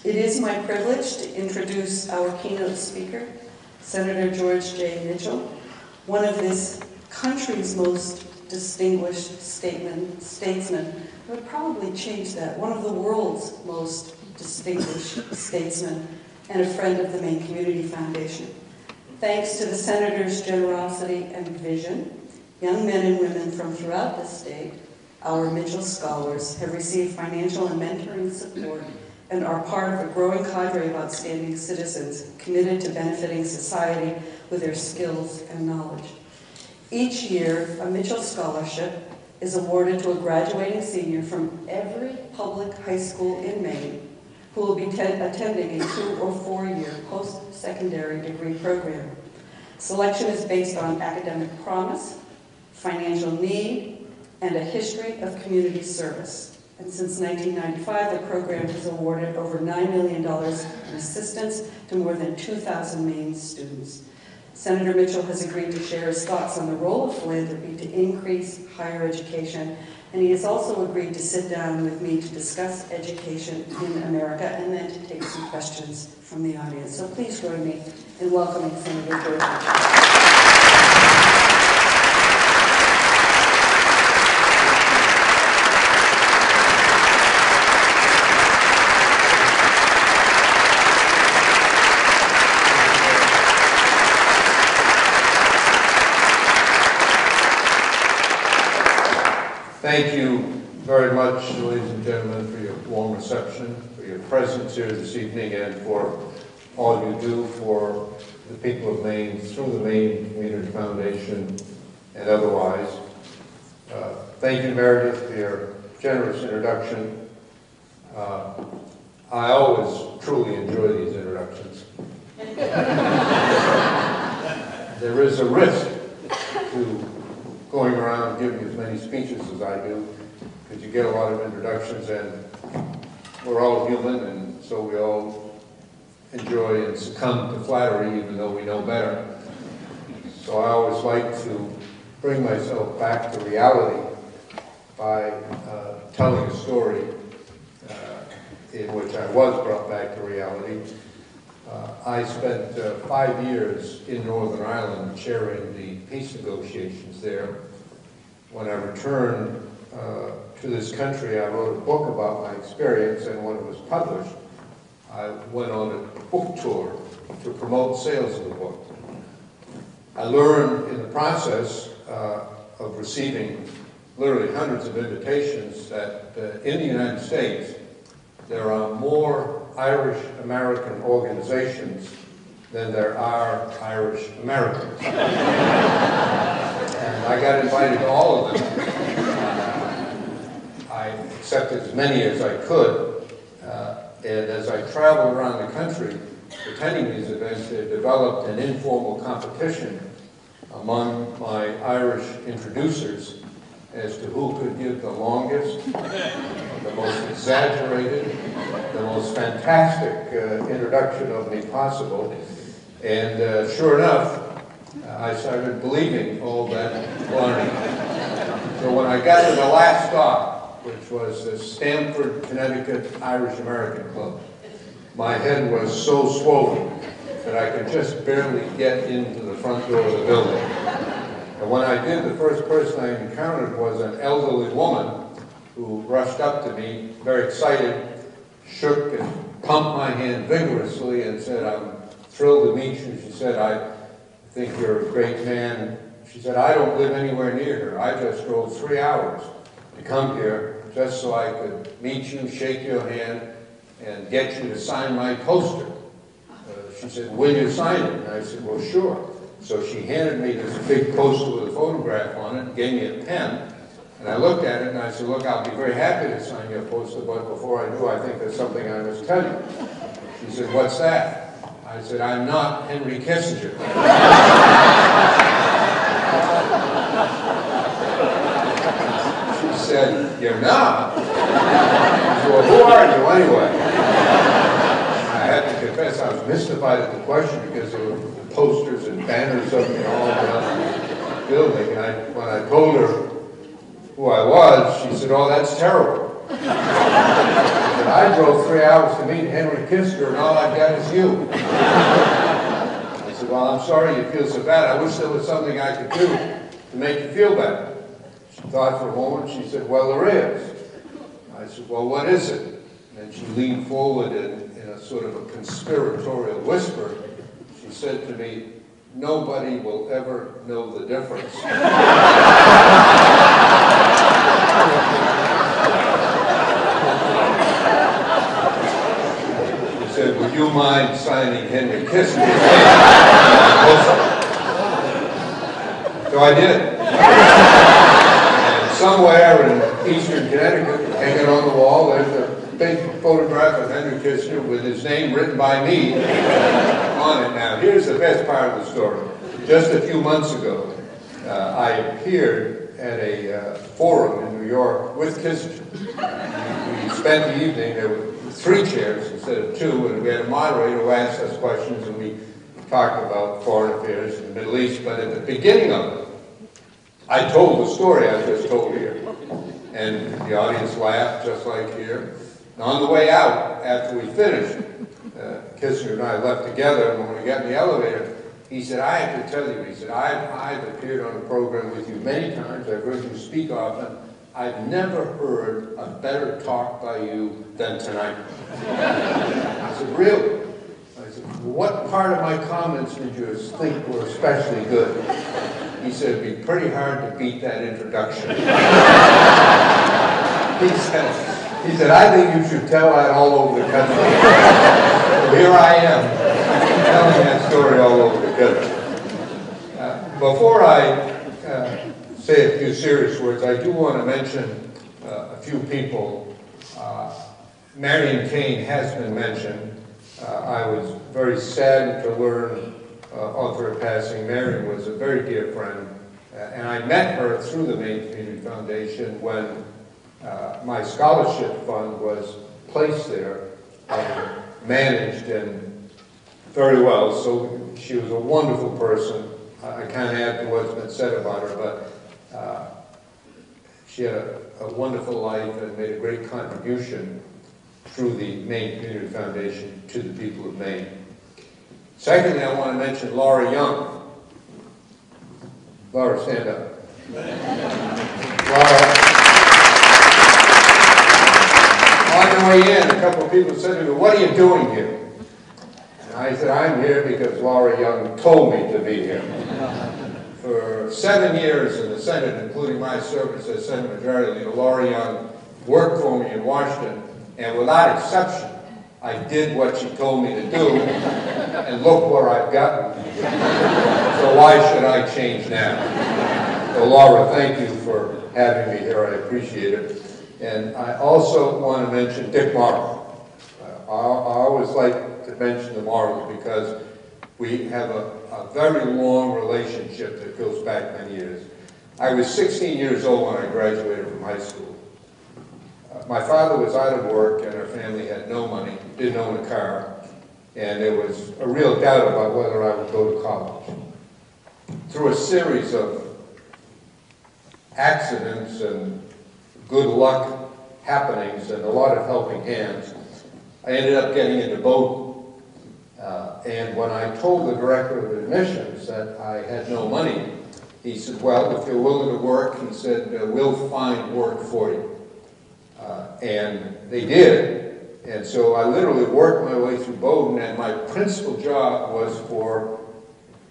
It is my privilege to introduce our keynote speaker, Senator George J. Mitchell, one of this country's most distinguished statesmen. I would probably change that, one of the world's most distinguished statesmen, and a friend of the Maine Community Foundation. Thanks to the Senator's generosity and vision, young men and women from throughout the state, our Mitchell Scholars, have received financial and mentoring support and are part of a growing cadre of outstanding citizens committed to benefiting society with their skills and knowledge. Each year, a Mitchell Scholarship is awarded to a graduating senior from every public high school in Maine who will be attending a 2- or 4-year post-secondary degree program. Selection is based on academic promise, financial need, and a history of community service. And since 1995, the program has awarded over $9 million in assistance to more than 2,000 Maine students. Senator Mitchell has agreed to share his thoughts on the role of philanthropy to increase higher education, and he has also agreed to sit down with me to discuss education in America and then to take some questions from the audience. So please join me in welcoming Senator George Mitchell. Thank you very much, ladies and gentlemen, for your warm reception, for your presence here this evening, and for all you do for the people of Maine through the Maine Community Foundation and otherwise. Thank you, Meredith, for your generous introduction. I always truly enjoy these introductions. There is a risk to going around giving as many speeches as I do, because you get a lot of introductions, and we're all human, and so we all enjoy and succumb to flattery even though we know better. So I always like to bring myself back to reality by telling a story in which I was brought back to reality. I spent 5 years in Northern Ireland chairing the peace negotiations there. When I returned to this country, I wrote a book about my experience, and when it was published, I went on a book tour to promote sales of the book. I learned in the process of receiving literally hundreds of invitations that in the United States, there are more Irish American organizations than there are Irish Americans. And I got invited to all of them. I accepted as many as I could. And as I traveled around the country attending these events, they developed an informal competition among my Irish introducers as to who could give the longest, the most exaggerated, the most fantastic introduction of me possible. And sure enough, I started believing all that learning. So when I got to the last stop, which was the Stamford, Connecticut Irish American Club, my head was so swollen that I could just barely get into the front door of the building. And when I did, the first person I encountered was an elderly woman who rushed up to me, very excited, shook and pumped my hand vigorously and said, "I'm thrilled to meet you." She said, "I think you're a great man." She said, "I don't live anywhere near here. I just drove 3 hours to come here just so I could meet you, shake your hand, and get you to sign my poster." She said, "Will you sign it?" And I said, "Well, sure." So she handed me this big poster with a photograph on it and gave me a pen. And I looked at it and I said, "Look, I'll be very happy to sign your poster, but before I do, I think there's something I must tell you." She said, "What's that?" I said, "I'm not Henry Kissinger." She said, "You're not?" I said, "Well, who are you anyway?" I had to confess I was mystified at the question because there were posters and banners of me all around the building. And when I told her who I was, she said, "Oh, that's terrible. I drove 3 hours to meet Henry Kissinger, and all I've got is you. I said, well, I'm sorry you feel so bad. I wish there was something I could do to make you feel better. She thought for a moment. She said, well, there is. I said, well, what is it? And she leaned forward in a sort of a conspiratorial whisper. She said to me, nobody will ever know the difference. She said, would you mind signing Henry Kissinger's name? So I did. And somewhere in eastern Connecticut, hanging on the wall, there's a big photograph of Henry Kissinger with his name written by me on it. Now, here's the best part of the story. Just a few months ago, I appeared at a forum in New York with Kissinger. We spent the evening, there were 3 chairs instead of 2, and we had a moderator who asked us questions, and we talked about foreign affairs in the Middle East. But at the beginning of it, I told the story I just told here. And the audience laughed, just like here. And on the way out, after we finished, Kissinger and I left together, and when we got in the elevator, he said, I have to tell you, he said, I've appeared on a program with you many times, I've heard you speak often, I've never heard a better talk by you than tonight. I said, really? I said, what part of my comments did you think were especially good? He said, it'd be pretty hard to beat that introduction. He said, I think you should tell that all over the country. So here I am, telling that story all over the country. Before I say a few serious words, I do want to mention a few people. Marion Kane has been mentioned. I was very saddened to learn of her passing. Marion was a very dear friend, and I met her through the Maine Community Foundation when my scholarship fund was placed there and managed and very well. So she was a wonderful person. I can't add to what's been said about her, but she had a wonderful life and made a great contribution through the Maine Community Foundation to the people of Maine. Secondly, I want to mention Laura Young. Laura, stand up. Laura. On the way in, a couple of people said to me, what are you doing here? And I said, I'm here because Laura Young told me to be here. For 7 years in the Senate, including my service as Senate Majority Leader, Laura Young worked for me in Washington, and without exception, I did what she told me to do, and look where I've gotten. So why should I change now? So Laura, thank you for having me here. I appreciate it. And I also want to mention Dick Morrow. I always like to mention the Morrows because we have a very long relationship that goes back many years. I was 16 years old when I graduated from high school. My father was out of work and our family had no money, didn't own a car, and there was a real doubt about whether I would go to college. Through a series of accidents and good luck happenings and a lot of helping hands, I ended up getting into Bowdoin. And when I told the director of admissions that I had no money, he said, well, if you're willing to work, he said, we'll find work for you. And they did. And so I literally worked my way through Bowdoin, and my principal job was for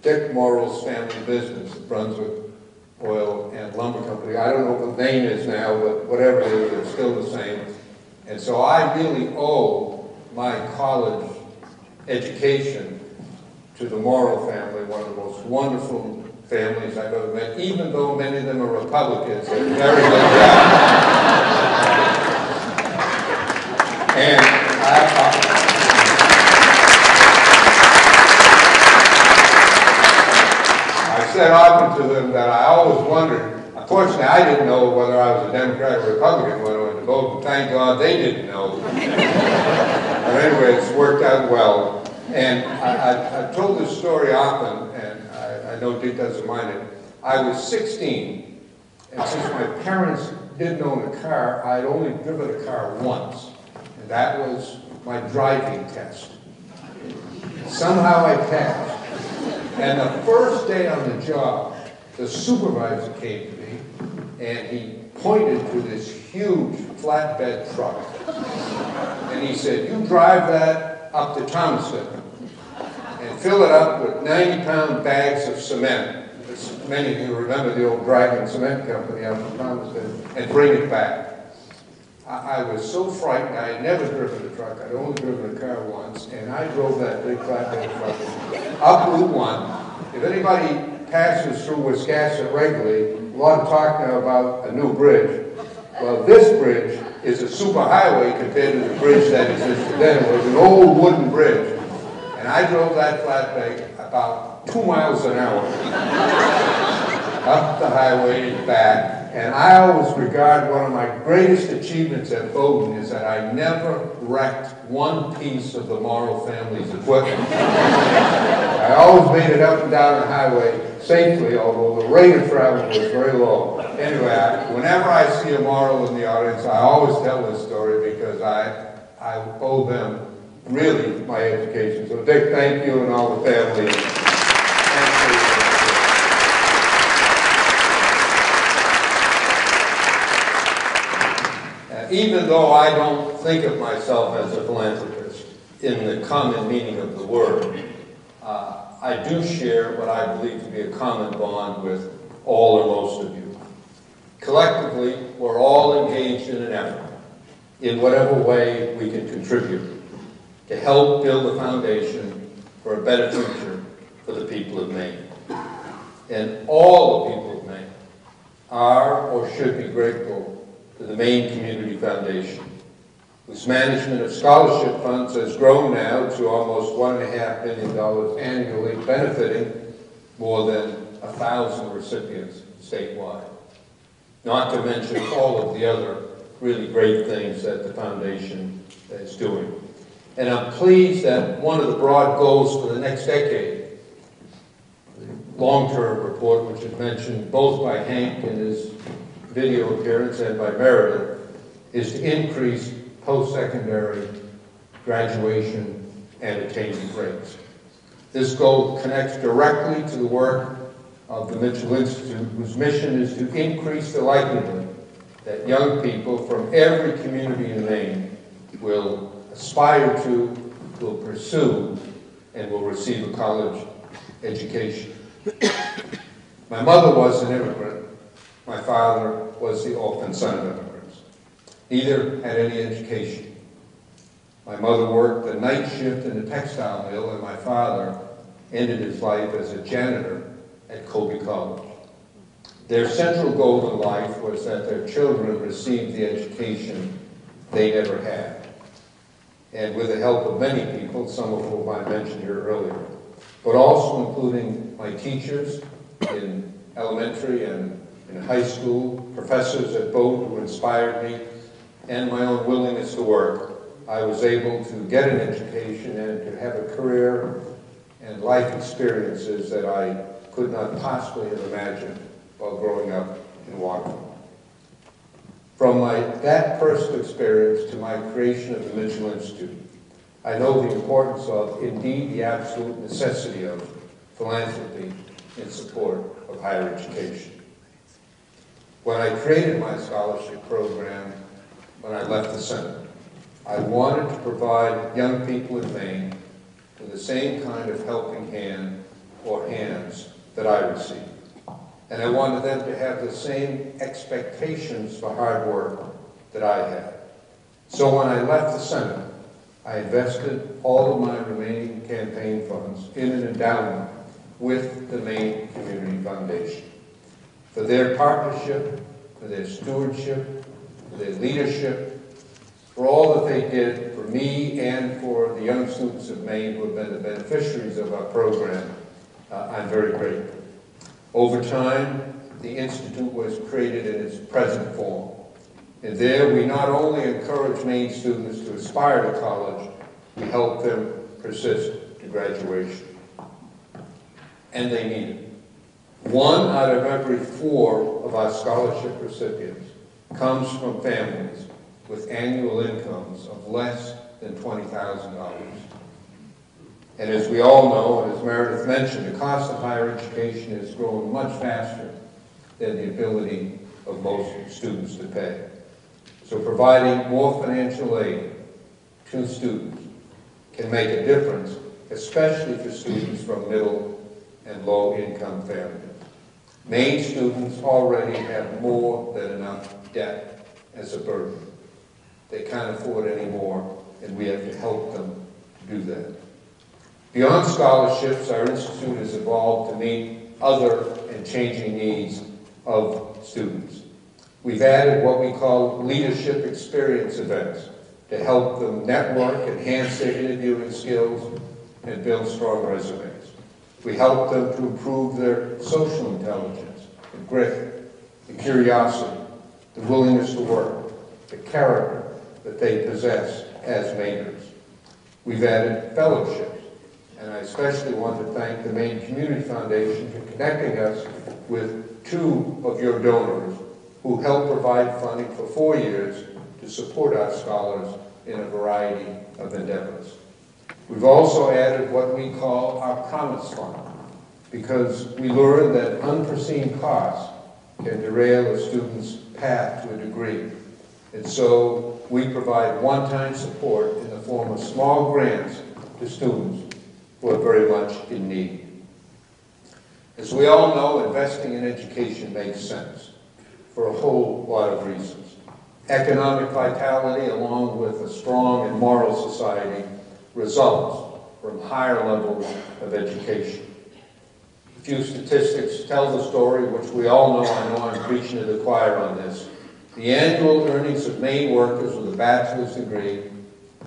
Dick Morrow's family business, the Brunswick Oil and Lumber Company. I don't know what the name is now, but whatever it is, it's still the same. And so I really owe my college education to the Morrow family, one of the most wonderful families I've ever met, even though many of them are Republicans. They're very good guys. And I said often to them that I always wondered, unfortunately I didn't know whether I was a Democrat or Republican when I went to vote, and thank God they didn't know. But anyway, it's worked out well. And I've told this story often, and I know Dick doesn't mind it. I was 16, and since my parents didn't own a car, I'd only driven a car once, and that was my driving test. Somehow I passed. And the first day on the job, the supervisor came to me, and he pointed to this huge flatbed truck. And he said, "You drive that up to Thomaston and fill it up with 90-pound bags of cement." Many of you remember the old Dragon Cement Company out in Thomaston, and bring it back. I was so frightened. I had never driven a truck. I'd only driven a car once, and I drove that big flatbed truck up Route 1. If anybody passes through Wiscasset regularly, a lot of talk now about a new bridge. Well, this bridge is a superhighway compared to the bridge that existed then. It was an old wooden bridge, and I drove that flatbed about 2 miles an hour up the highway and back. And I always regard one of my greatest achievements at Bowdoin is that I never wrecked one piece of the Morrow family's equipment. I always made it up and down the highway safely, although the rate of travel was very low. Anyway, whenever I see a Morrow in the audience, I always tell this story because I owe them really my education. So Dick, thank you and all the family. Even though I don't think of myself as a philanthropist in the common meaning of the word, I do share what I believe to be a common bond with all or most of you. Collectively, we're all engaged in an effort, in whatever way we can contribute, to help build a foundation for a better future for the people of Maine. And all the people of Maine are or should be grateful to the Maine Community Foundation, whose management of scholarship funds has grown now to almost $1.5 million annually, benefiting more than 1,000 recipients statewide. Not to mention all of the other really great things that the foundation is doing. And I'm pleased that one of the broad goals for the next decade, the long-term report, which is mentioned both by Hank in his video appearance and by Meredith, is to increase post-secondary graduation and attainment rates. This goal connects directly to the work of the Mitchell Institute, whose mission is to increase the likelihood that young people from every community in Maine will aspire to, will pursue, and will receive a college education. My mother was an immigrant. My father was the orphan son of immigrants. Neither had any education. My mother worked the night shift in the textile mill, and my father ended his life as a janitor at Colby College. Their central goal in life was that their children received the education they never had. And with the help of many people, some of whom I mentioned here earlier, but also including my teachers in elementary and in high school, professors at Bowdoin who inspired me, and my own willingness to work, I was able to get an education and to have a career and life experiences that I could not possibly have imagined while growing up in Washington. From that personal experience to my creation of the Mitchell Institute, I know the importance of, indeed the absolute necessity of, philanthropy in support of higher education. When I created my scholarship program, when I left the Senate, I wanted to provide young people in Maine with the same kind of helping hand or hands that I received. And I wanted them to have the same expectations for hard work that I had. So when I left the Senate, I invested all of my remaining campaign funds in an endowment with the Maine Community Foundation for their partnership, for their stewardship, for their leadership, for all that they did for me and for the young students of Maine who have been the beneficiaries of our program. I'm very grateful. Over time, the Institute was created in its present form. And there we not only encourage Maine students to aspire to college, we help them persist to graduation. And they need it. 1 out of every 4 of our scholarship recipients comes from families with annual incomes of less than $20,000. And as we all know, and as Meredith mentioned, the cost of higher education has grown much faster than the ability of most students to pay. So providing more financial aid to students can make a difference, especially for students from middle and low-income families. Maine students already have more than enough debt as a burden. They can't afford any more, and we have to help them do that. Beyond scholarships, our institute has evolved to meet other and changing needs of students. We've added what we call leadership experience events to help them network, enhance their interviewing skills, and build strong resumes. We help them to improve their social intelligence, the grit, the curiosity, the willingness to work, the character that they possess as Mainers. We've added fellowships, and I especially want to thank the Maine Community Foundation for connecting us with 2 of your donors who help provide funding for 4 years to support our scholars in a variety of endeavors. We've also added what we call our Promise Fund, because we learned that unforeseen costs can derail a student's path to a degree. And so we provide one-time support in the form of small grants to students who are very much in need. As we all know, investing in education makes sense for a whole lot of reasons. Economic vitality, along with a strong and moral society, results from higher levels of education. A few statistics tell the story, which we all know. I know I'm preaching to the choir on this. The annual earnings of Maine workers with a bachelor's degree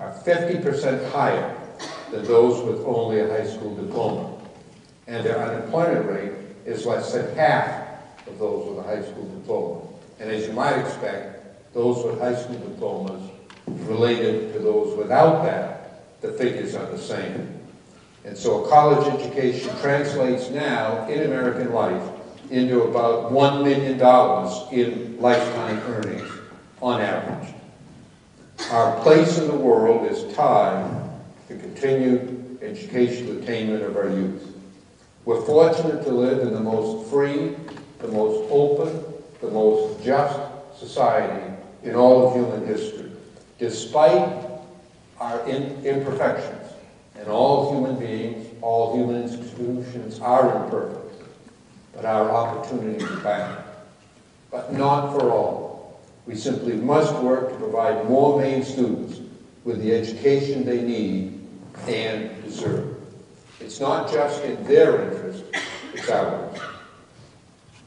are 50% higher than those with only a high school diploma. And their unemployment rate is less than half of those with a high school diploma. And as you might expect, those with high school diplomas related to those without that, the figures are the same. And so a college education translates now in American life into about $1 million in lifetime earnings on average. Our place in the world is tied to continued educational attainment of our youth. We're fortunate to live in the most free, the most open, the most just society in all of human history, despite our imperfections. And all human beings, all human institutions are imperfect, but our opportunities abound. But not for all. We simply must work to provide more Maine students with the education they need and deserve. It's not just in their interest, it's ours.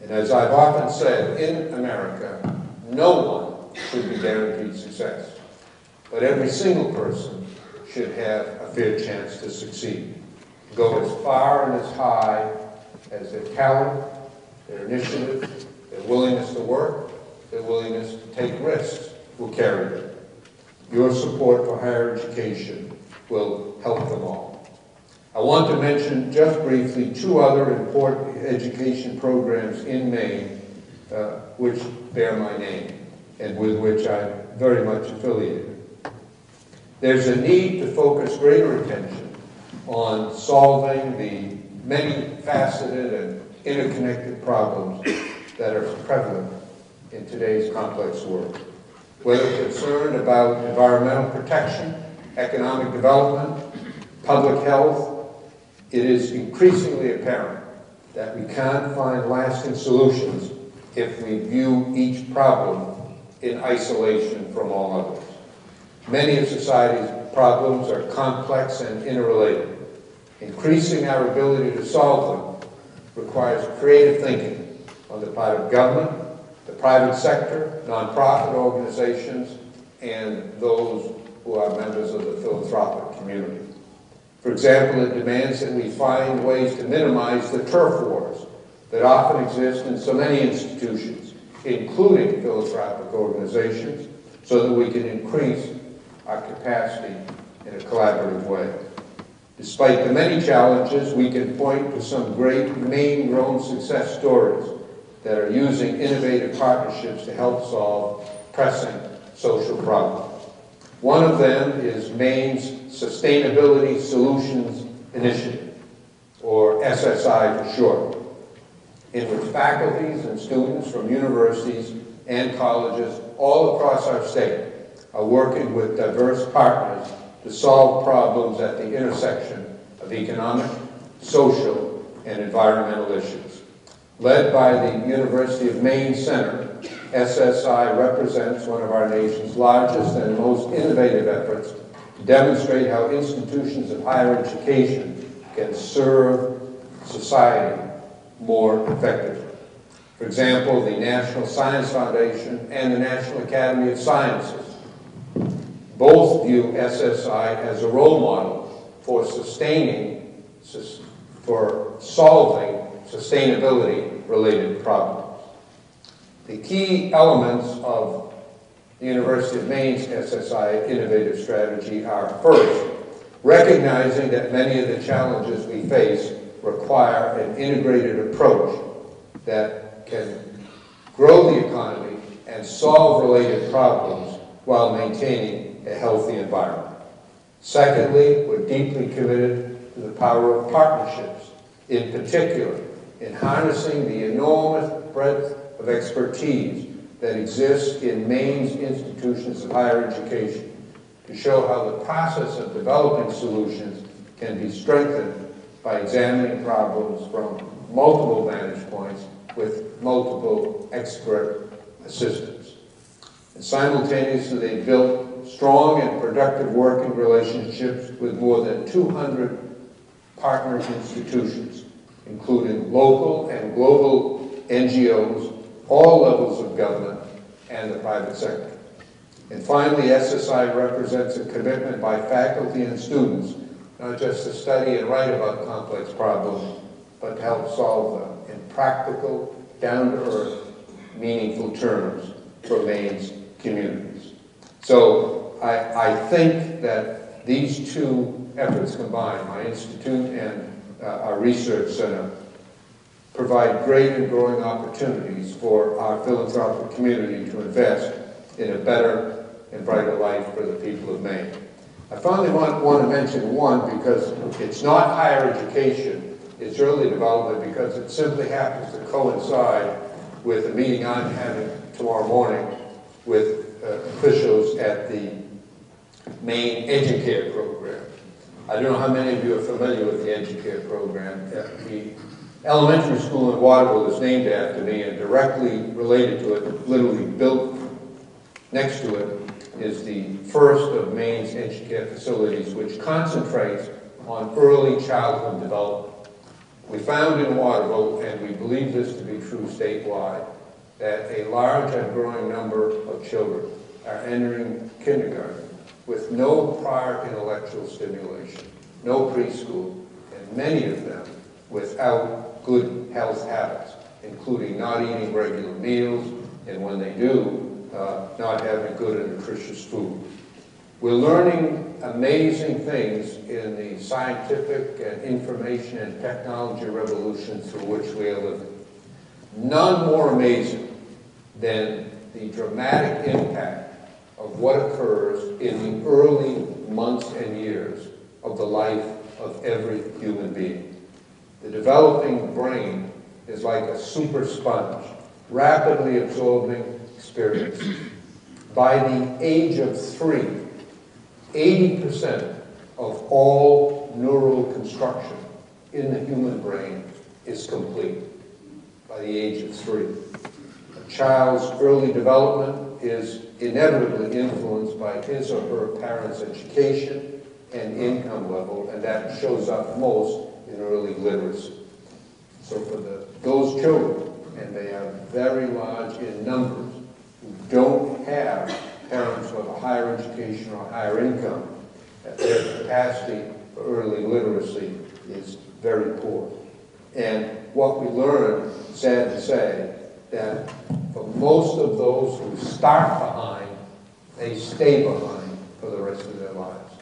And as I've often said, in America, no one should be guaranteed success. But every single person should have a fair chance to succeed. Go as far and as high as their talent, their initiative, their willingness to work, their willingness to take risks will carry them. Your support for higher education will help them all. I want to mention just briefly 2 other important education programs in Maine which bear my name and with which I'm very much affiliated. There's a need to focus greater attention on solving the many faceted and interconnected problems that are prevalent in today's complex world. Whether concerned about environmental protection, economic development, public health, it is increasingly apparent that we can't find lasting solutions if we view each problem in isolation from all others. Many of society's problems are complex and interrelated. Increasing our ability to solve them requires creative thinking on the part of government, the private sector, nonprofit organizations, and those who are members of the philanthropic community. For example, it demands that we find ways to minimize the turf wars that often exist in so many institutions, including philanthropic organizations, so that we can increase our capacity in a collaborative way. Despite the many challenges, we can point to some great Maine-grown success stories that are using innovative partnerships to help solve pressing social problems. One of them is Maine's Sustainability Solutions Initiative, or SSI for short, in which faculties and students from universities and colleges all across our state are working with diverse partners to solve problems at the intersection of economic, social, and environmental issues. Led by the University of Maine Center, SSI represents one of our nation's largest and most innovative efforts to demonstrate how institutions of higher education can serve society more effectively. For example, the National Science Foundation and the National Academy of Sciences both view SSI as a role model for solving sustainability-related problems. The key elements of the University of Maine's SSI innovative strategy are, first, recognizing that many of the challenges we face require an integrated approach that can grow the economy and solve related problems while maintaining a healthy environment. Secondly, we're deeply committed to the power of partnerships, in particular in harnessing the enormous breadth of expertise that exists in Maine's institutions of higher education to show how the process of developing solutions can be strengthened by examining problems from multiple vantage points with multiple expert assistance. And simultaneously, they built strong and productive working relationships with more than 200 partner institutions, including local and global NGOs, all levels of government, and the private sector. And finally, SSI represents a commitment by faculty and students not just to study and write about complex problems, but to help solve them in practical, down-to-earth, meaningful terms for Maine's communities. So I think that these two efforts combined, my institute and our research center, provide great and growing opportunities for our philanthropic community to invest in a better and brighter life for the people of Maine. I finally want to mention one because it's not higher education, it's early development, because it simply happens to coincide with a meeting I'm having tomorrow morning with officials at the Maine Educare program. I don't know how many of you are familiar with the Educare program. The elementary school in Waterville is named after me, and directly related to it, literally built next to it, is the first of Maine's Educare facilities, which concentrates on early childhood development. We found in Waterville, and we believe this to be true statewide, that a large and growing number of children are entering kindergarten with no prior intellectual stimulation, no preschool, and many of them without good health habits, including not eating regular meals, and when they do, not having good and nutritious food. We're learning amazing things in the scientific and information and technology revolution through which we are living. None more amazing than the dramatic impact of what occurs in the early months and years of the life of every human being. The developing brain is like a super sponge, rapidly absorbing experiences. By the age of 3, 80% of all neural construction in the human brain is complete by the age of 3. A child's early development is inevitably influenced by his or her parents' education and income level, and that shows up most in early literacy. So for those children, and they are very large in numbers, who don't have parents who have a higher education or higher income, their capacity for early literacy is very poor. And what we learn, sad to say, that for most of those who start behind, they stay behind for the rest of their lives.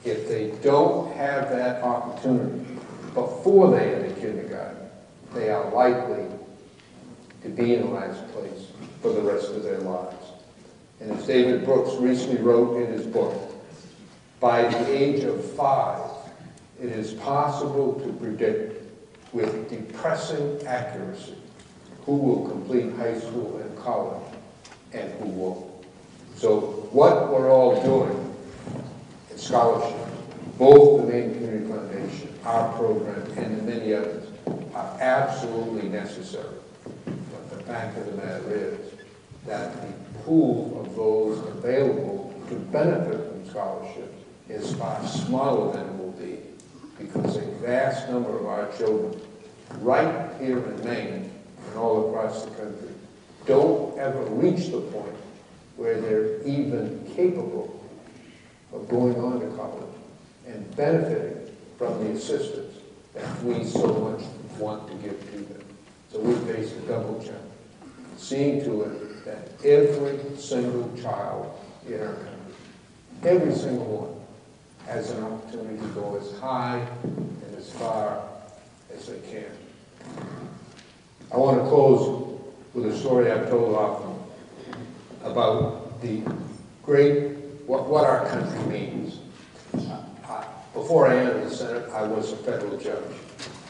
If they don't have that opportunity before they enter kindergarten, they are likely to be in a last place for the rest of their lives. And as David Brooks recently wrote in his book, by the age of 5, it is possible to predict with depressing accuracy who will complete high school and college and who won't. So what we're all doing in scholarship, both the Maine Community Foundation, our program, and the many others, are absolutely necessary. But the fact of the matter is that the pool of those available to benefit from scholarships is far smaller than it will be, because a vast number of our children, right here in Maine and all across the country, don't ever reach the point where they're even capable of going on to college and benefiting from the assistance that we so much want to give to them. So we face a double challenge, seeing to it that every single child in our country, every single one, has an opportunity to go as high and as far as they can. I want to close with a story I've told often about the great, what our country means. Before I entered the Senate, I was a federal judge,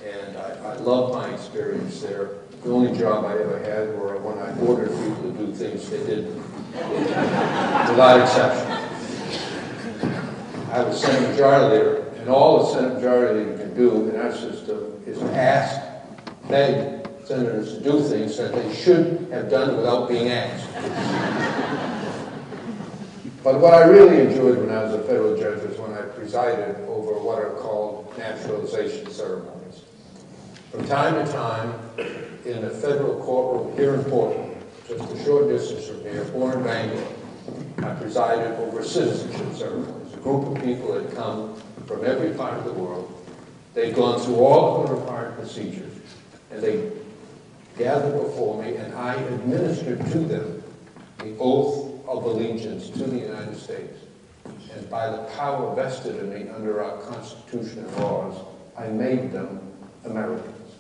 and I loved my experience there. The only job I ever had were when I ordered people to do things they didn't, without exception. I was Senate Majority Leader, and all the Senate Majority Leader can do in our system is ask, beg senators to do things that they should have done without being asked. But what I really enjoyed when I was a federal judge was when I presided over what are called naturalization ceremonies. From time to time, in a federal courtroom here in Portland, just a short distance from here, or in Bangor, I presided over citizenship ceremonies. A group of people had come from every part of the world. They'd gone through all the required procedures, and they gathered before me, and I administered to them the oath of allegiance to the United States. And by the power vested in me under our Constitution and laws, I made them Americans.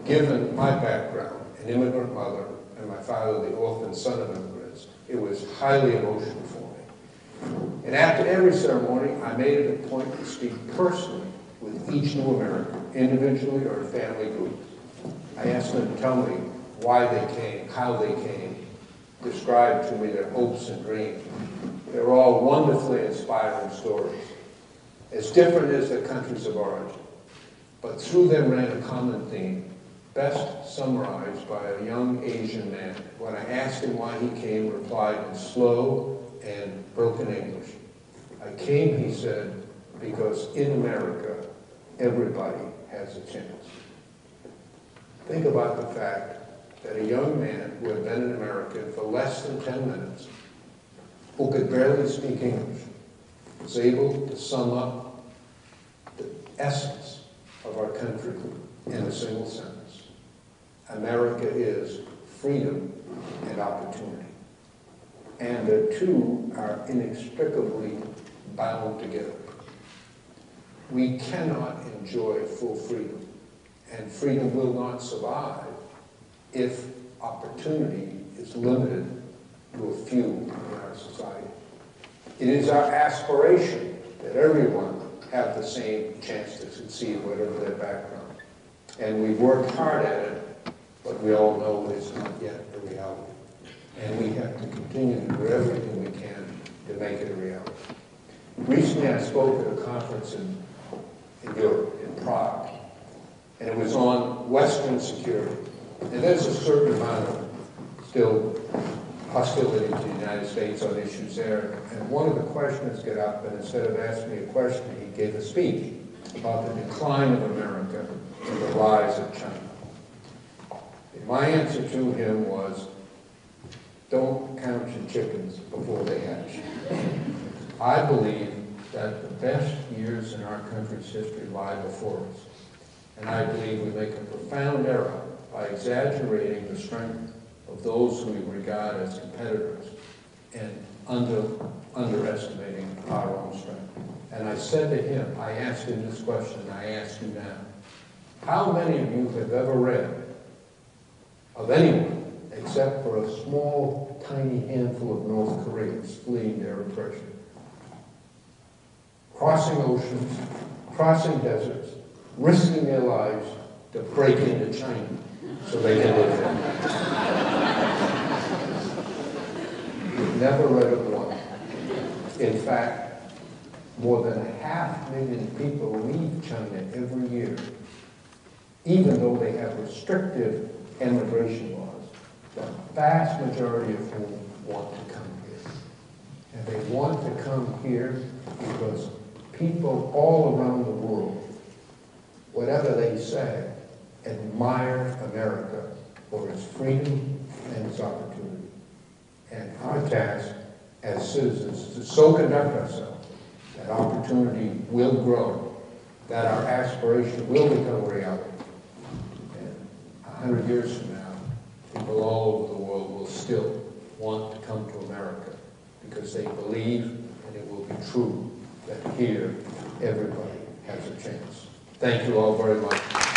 Given my background, an immigrant mother, and my father, the orphan son of immigrants, it was highly emotional for me. And after every ceremony, I made it a point to speak personally with each new American, individually or in family groups. I asked them to tell me why they came, how they came, describe to me their hopes and dreams. They were all wonderfully inspiring stories, as different as their countries of origin. But through them ran a common theme, best summarized by a young Asian man. When I asked him why he came, replied in slow and broken English. I came, he said, because in America, everybody has a chance. Think about the fact that a young man who had been an American for less than 10 minutes, who could barely speak English, was able to sum up the essence of our country in a single sentence. America is freedom and opportunity. And the two are inextricably bound together. We cannot enjoy full freedom, and freedom will not survive if opportunity is limited to a few in our society. It is our aspiration that everyone have the same chance to succeed, whatever their background. And we've worked hard at it, but we all know it's not yet a reality. And we have to continue to do everything we can to make it a reality. Recently, I spoke at a conference in Europe, in Prague, and it was on Western security. And there's a certain amount of still hostility to the United States on issues there. And one of the questioners got up, and instead of asking me a question, he gave a speech about the decline of America and the rise of China. And my answer to him was, don't count your chickens before they hatch. I believe that the best years in our country's history lie before us. And I believe we make a profound error by exaggerating the strength of those who we regard as competitors and underestimating our own strength. And I said to him, I asked him this question, and I ask you now, how many of you have ever read of anyone, except for a small, tiny handful of North Koreans fleeing their oppression. Crossing oceans, crossing deserts, risking their lives to break into China so they can live there. We've never read of one. In fact, more than 500,000 people leave China every year, even though they have restrictive immigration laws, the vast majority of whom want to come here. And they want to come here because people all around the world, whatever they say, admire America for its freedom and its opportunity. And our task as citizens to so conduct ourselves that opportunity will grow, that our aspiration will become reality. And 100 years from now, people all over the world will still want to come to America because they believe, and it will be true, that here everybody has a chance. Thank you all very much.